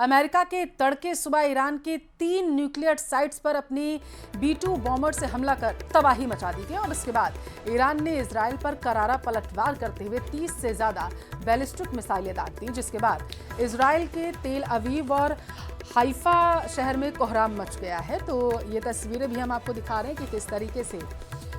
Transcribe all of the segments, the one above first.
America के तड़के सुबह ईरान के 3 न्यूक्लियर साइट्स पर अपनी B-2 बॉम्बर से हमला कर तबाही मचा दी गई और इसके बाद ईरान ने इजराइल पर करारा पलटवार करते हुए 30 से ज्यादा बैलिस्टिक मिसाइलें दाग दी, जिसके बाद इजराइल के तेल अवीव और हाइफा शहर में कोहराम मच गया है। तो ये तस्वीरें भी हम आपको दिखा रहे हैं कि किस तरीके से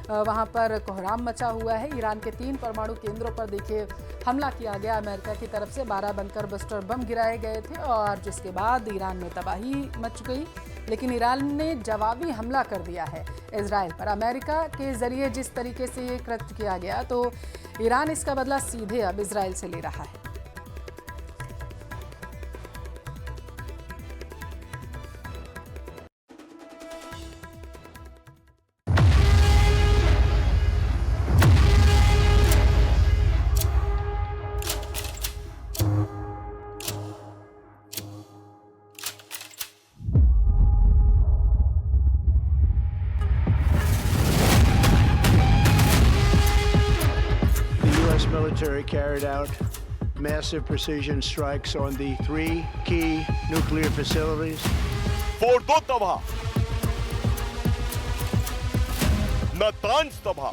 वहां पर कोहराम मचा हुआ है। ईरान के 3 परमाणु केंद्रों पर देखिए हमला किया गया अमेरिका की तरफ से, 12 बंकर बस्टर बम गिराए गए थे और जिसके बाद ईरान में तबाही मच गई। लेकिन ईरान ने जवाबी हमला कर दिया है इजराइल पर। अमेरिका के जरिए जिस तरीके से ये कृत्य किया गया, तो ईरान इसका बदला सीधे अब इजराइल से ले रहा है। Military carried out massive precision strikes on the 3 key nuclear facilities. Fordow तबाह, नातांज तबाह,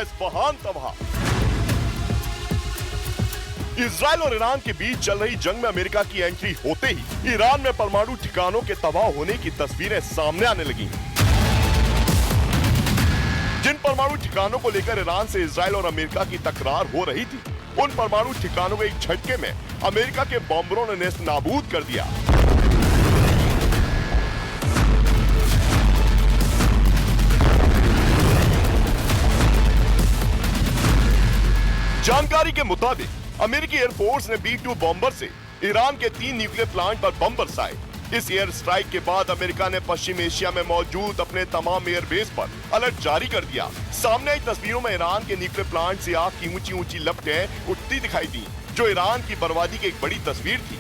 एस्फहान तबाह। इजराइल और ईरान के बीच चल रही जंग में अमेरिका की एंट्री होते ही ईरान में परमाणु ठिकानों के तबाह होने की तस्वीरें सामने आने लगी। जिन परमाणु ठिकानों को लेकर ईरान से इजराइल और अमेरिका की तकरार हो रही थी, उन परमाणु ठिकानों को एक झटके में अमेरिका के बॉम्बरों ने नेस्त नाबूद कर दिया। जानकारी के मुताबिक अमेरिकी एयरफोर्स ने B-2 बॉम्बर से ईरान के 3 न्यूक्लियर प्लांट पर बम बरसाए। इस एयर स्ट्राइक के बाद अमेरिका ने पश्चिम एशिया में मौजूद अपने तमाम एयरबेस पर अलर्ट जारी कर दिया। सामने आई तस्वीरों में ईरान के न्यूक्लियर प्लांट से आग की ऊंची ऊंची लपटें उठती दिखाई दी, जो ईरान की बर्बादी की एक बड़ी तस्वीर थी।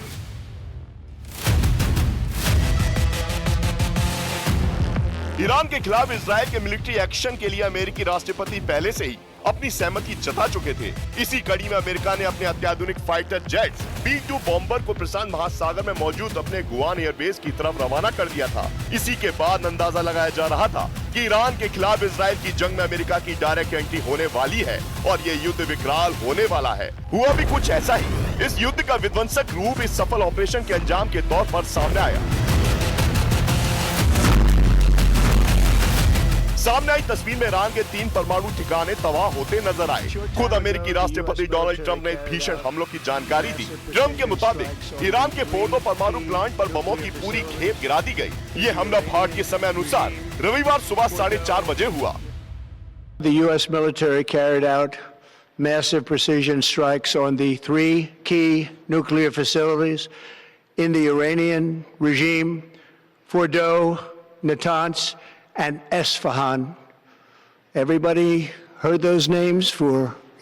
ईरान के खिलाफ इजराइल के मिलिट्री एक्शन के लिए अमेरिकी राष्ट्रपति पहले से ही अपनी सहमति जता चुके थे। इसी कड़ी में अमेरिका ने अपने अत्याधुनिक फाइटर जेट्स B-2 बॉम्बर को प्रशांत महासागर में मौजूद अपने गुआन एयरबेस की तरफ रवाना कर दिया था। इसी के बाद अंदाजा लगाया जा रहा था कि ईरान के खिलाफ इजराइल की जंग में अमेरिका की डायरेक्ट एंट्री होने वाली है और ये युद्ध विकराल होने वाला है। हुआ भी कुछ ऐसा ही। इस युद्ध का विध्वंसक रूप इस सफल ऑपरेशन के अंजाम के तौर पर सामने आया। सामने आई तस्वीर में ईरान के 3 परमाणु ठिकाने तबाह होते नजर आए। खुद अमेरिकी राष्ट्रपति डोनाल्ड ट्रंप ने भीषण हमलों की जानकारी दी। ट्रंप के मुताबिक ईरान के फोर्दो परमाणु प्लांट पर बमों की पूरी खेप गिरा दी गई। ये हमला भारत के समय अनुसार रविवार सुबह 4:30 बजे हुआ। The U.S. military carried out massive precision strikes on the 3 key nuclear facilities in the Iranian regime, Fordo, Natanz, and Esfahan. Everybody heard those names for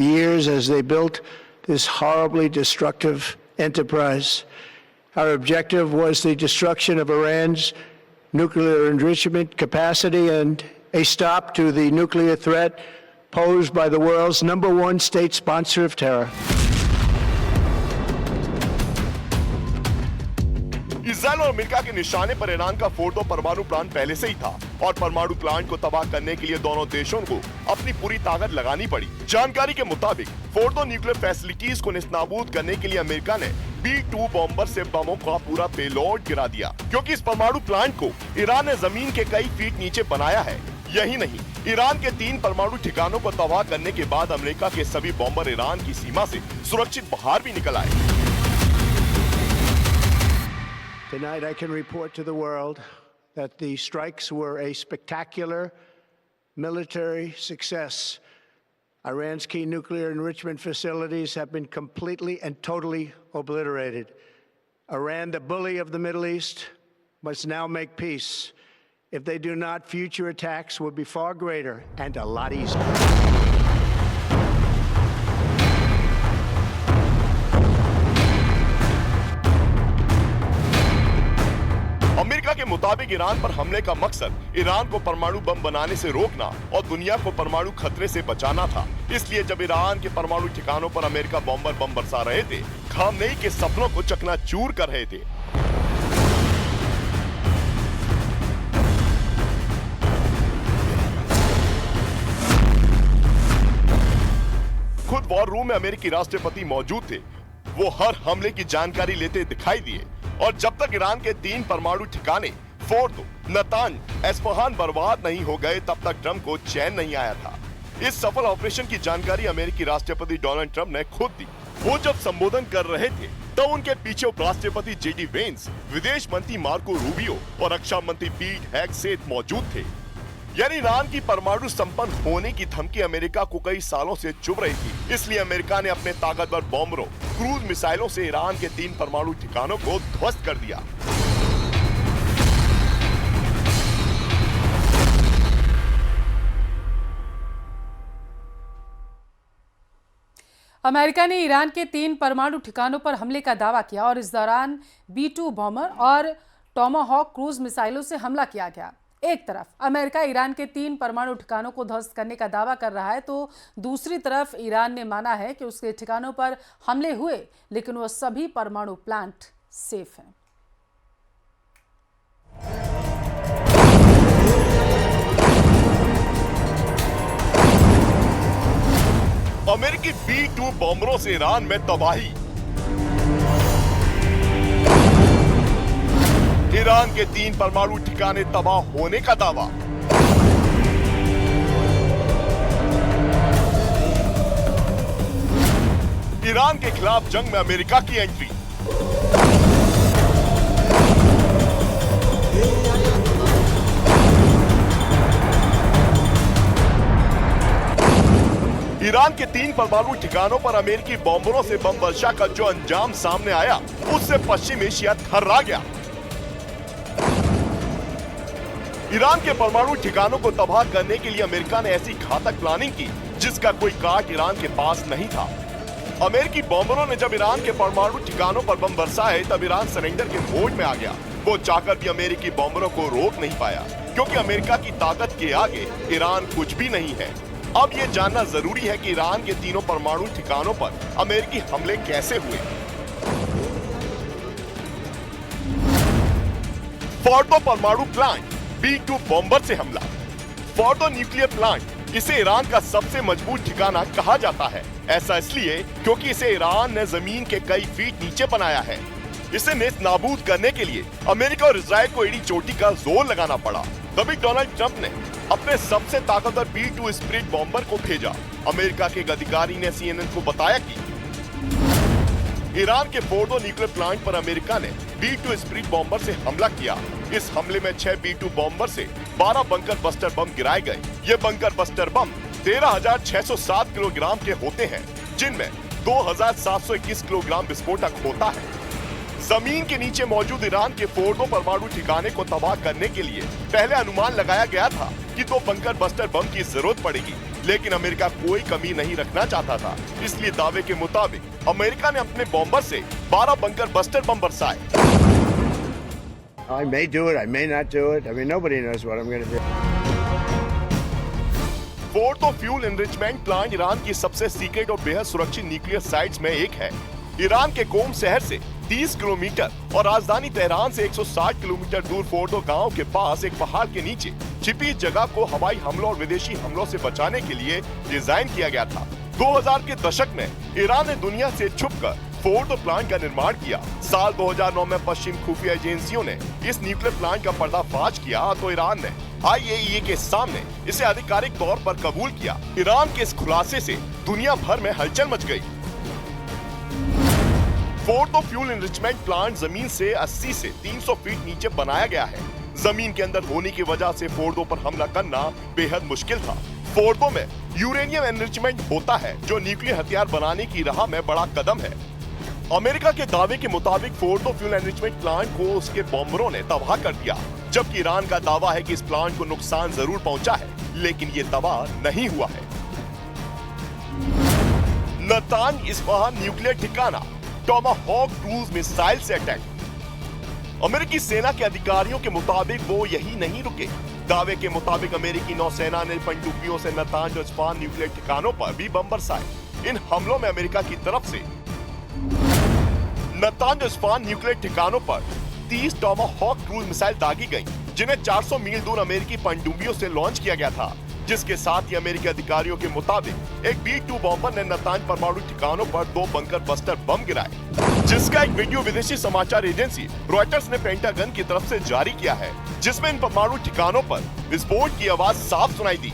years as they built this horribly destructive enterprise. Our objective was the destruction of Iran's nuclear enrichment capacity and a stop to the nuclear threat posed by the world's #1 state sponsor of terror. Israel और America के निशाने पर Iran का Fordow परमाणु plant पहले से ही था और परमाणु प्लांट को तबाह करने के लिए दोनों देशों को अपनी पूरी ताकत लगानी पड़ी। जानकारी के मुताबिक फोर्दो न्यूक्लियर फैसिलिटीज को नेस्तनाबूद करने के लिए अमेरिका ने B-2 बॉम्बर से बमों का पूरा पेलोड गिरा दिया, क्योंकि इस परमाणु प्लांट को ईरान ने जमीन के कई फीट नीचे बनाया है। यही नहीं, ईरान के 3 परमाणु ठिकानों को तबाह करने के बाद अमेरिका के सभी बॉम्बर ईरान की सीमा से सुरक्षित बाहर भी निकल आए। Tonight I can report to the world that the strikes were a spectacular military success. Iran's key nuclear enrichment facilities have been completely and totally obliterated. Iran, the bully of the Middle East, must now make peace. If they do not, future attacks will be far greater and a lot easier. America के मुताबिक Iran पर हमले का मकसद Iran को परमाणु बम बनाने से रोकना और दुनिया को परमाणु खतरे से बचाना था। इसलिए जब ईरान के परमाणु ठिकानों पर अमेरिका बॉम्बर बम बरसा रहे थे, खामनेई के सपनों को चकनाचूर कर रहे थे। खुद वॉर रूम में अमेरिकी राष्ट्रपति मौजूद थे। वो हर हमले की जानकारी लेते दिखाई दिए और जब तक ईरान के 3 परमाणु ठिकाने फोर्दो, नतांज, एस्फहान बर्बाद नहीं हो गए, तब तक ट्रंप को चैन नहीं आया था। इस सफल ऑपरेशन की जानकारी अमेरिकी राष्ट्रपति डोनाल्ड ट्रंप ने खुद दी। वो जब संबोधन कर रहे थे तब उनके पीछे उपराष्ट्रपति जेडी वेंस, विदेश मंत्री मार्को रूबियो और रक्षा मंत्री पीट हेगसेथ मौजूद थे। यानी ईरान की परमाणु संपन्न होने की धमकी अमेरिका को कई सालों से चुभ रही थी। इसलिए अमेरिका ने अपने ताकतवर बॉम्बरों, क्रूज मिसाइलों से ईरान के 3 परमाणु ठिकानों को ध्वस्त कर दिया। अमेरिका ने ईरान के 3 परमाणु ठिकानों पर हमले का दावा किया और इस दौरान B-2 बॉम्बर और टॉमाहॉक क्रूज मिसाइलों से हमला किया गया। एक तरफ अमेरिका ईरान के 3 परमाणु ठिकानों को ध्वस्त करने का दावा कर रहा है, तो दूसरी तरफ ईरान ने माना है कि उसके ठिकानों पर हमले हुए, लेकिन वो सभी परमाणु प्लांट सेफ हैं। अमेरिकी B-2 बॉम्बरों से ईरान में तबाही। ईरान के 3 परमाणु ठिकाने तबाह होने का दावा। ईरान के खिलाफ जंग में अमेरिका की एंट्री। ईरान के 3 परमाणु ठिकानों पर अमेरिकी बॉम्बरों से बम वर्षा का जो अंजाम सामने आया, उससे पश्चिम एशिया थर्रा गया। ईरान के परमाणु ठिकानों को तबाह करने के लिए अमेरिका ने ऐसी घातक प्लानिंग की जिसका कोई काट ईरान के पास नहीं था। अमेरिकी बॉम्बरों ने जब ईरान के परमाणु ठिकानों पर बम बरसाए, तब ईरान सरेंडर के मोड में आ गया। वो चाहकर भी अमेरिकी बॉम्बरों को रोक नहीं पाया, क्योंकि अमेरिका की ताकत के आगे ईरान कुछ भी नहीं है। अब ये जानना जरूरी है कि ईरान के 3 परमाणु ठिकानों पर अमेरिकी हमले कैसे हुए। फोर्दो परमाणु प्लांट, B-2 बॉम्बर से हमला। फोर्दो न्यूक्लियर प्लांट, इसे ईरान का सबसे मजबूत ठिकाना कहा जाता है। ऐसा इसलिए क्योंकि इसे ईरान ने जमीन के कई फीट नीचे बनाया है। इसे नेस्त नाबूद करने के लिए अमेरिका और इजराइल को एड़ी चोटी का जोर लगाना पड़ा। तभी डोनाल्ड ट्रंप ने अपने सबसे ताकतवर B-2 स्पिरिट बॉम्बर को भेजा। अमेरिका के एक अधिकारी ने CNN को बताया कि ईरान के फोर्दो न्यूक्लियर प्लांट पर अमेरिका ने B-2 स्पिरिट बॉम्बर से हमला किया। इस हमले में 6 B-2 बॉम्बर से 12 बंकर बस्टर बम गिराए गए। ये बंकर बस्टर बम 13,607 किलोग्राम के होते हैं, जिनमें 2,721 किलोग्राम विस्फोटक होता है। जमीन के नीचे मौजूद ईरान के फोर्दो परमाणु ठिकाने को तबाह करने के लिए पहले अनुमान लगाया गया था कि 2 बंकर बस्टर बम की जरूरत पड़ेगी, लेकिन अमेरिका कोई कमी नहीं रखना चाहता था। इसलिए दावे के मुताबिक अमेरिका ने अपने बॉम्बर से 12 बंकर बस्टर बम बरसाए। I may do it, I may not do it. I mean, nobody knows what I'm going to do. Fordow fuel enrichment plant Iran की सबसे सीक्रेट और बेहद सुरक्षित न्यूक्लियर साइट्स में एक है। ईरान के कोम शहर से 30 किलोमीटर और राजधानी तेहरान से 160 किलोमीटर दूर फोर्दो गांव के पास एक पहाड़ के नीचे छिपी जगह को हवाई हमलों और विदेशी हमलों से बचाने के लिए डिजाइन किया गया था। 2000 के दशक में ईरान ने दुनिया से छुपकर फोर्दो प्लांट का निर्माण किया। साल 2009 में पश्चिम खुफिया एजेंसियों ने इस न्यूक्लियर प्लांट का पर्दाफाश किया, तो ईरान ने IAEA के सामने इसे आधिकारिक तौर पर कबूल किया। ईरान के इस खुलासे से दुनिया भर में हलचल मच गई। फोर्दो फ्यूल एनरिचमेंट प्लांट जमीन से 80 से 300 फीट नीचे बनाया गया है। जमीन के अंदर होने की वजह से फोर्दो पर हमला करना बेहद मुश्किल था। फोर्दो में यूरेनियम एनरिचमेंट होता है, जो न्यूक्लियर हथियार बनाने की राह में बड़ा कदम है। अमेरिका के दावे के मुताबिक फोर्दो फ्यूल एनरिचमेंट प्लांट को उसके बॉम्बरों ने तबाह कर दिया, जबकि ईरान का दावा है कि इस प्लांट को नुकसान जरूर पहुंचा है, लेकिन ये तबाह नहीं हुआ है। नतांज इस्फहान न्यूक्लियर ठिकाना, टॉमाहॉक क्रूज मिसाइल से अटैक। अमेरिकी सेना के अधिकारियों के मुताबिक वो यही नहीं रुके। दावे के मुताबिक अमेरिकी नौसेना ने पनडुब्बियों से नातांज और स्पान न्यूक्लियर ठिकानों पर भी बम बरसाए। इन हमलों में अमेरिका की तरफ से नातांज और स्पान न्यूक्लियर ठिकानों पर 30 टॉमाहॉक क्रूज मिसाइल दागी गईं, जिन्हें 400 मील दूर अमेरिकी पनडुब्बियों से लॉन्च किया गया था, जिसके साथ ही अमेरिकी अधिकारियों के मुताबिक एक B-2 बॉम्बर ने नातांज परमाणु ठिकानों पर 2 बंकर बस्टर बम गिराए, जिसका एक वीडियो विदेशी समाचार एजेंसी रॉयटर्स ने पेंटागन की तरफ से जारी किया है, जिसमें इन परमाणु ठिकानों पर विस्फोट की आवाज साफ सुनाई दी।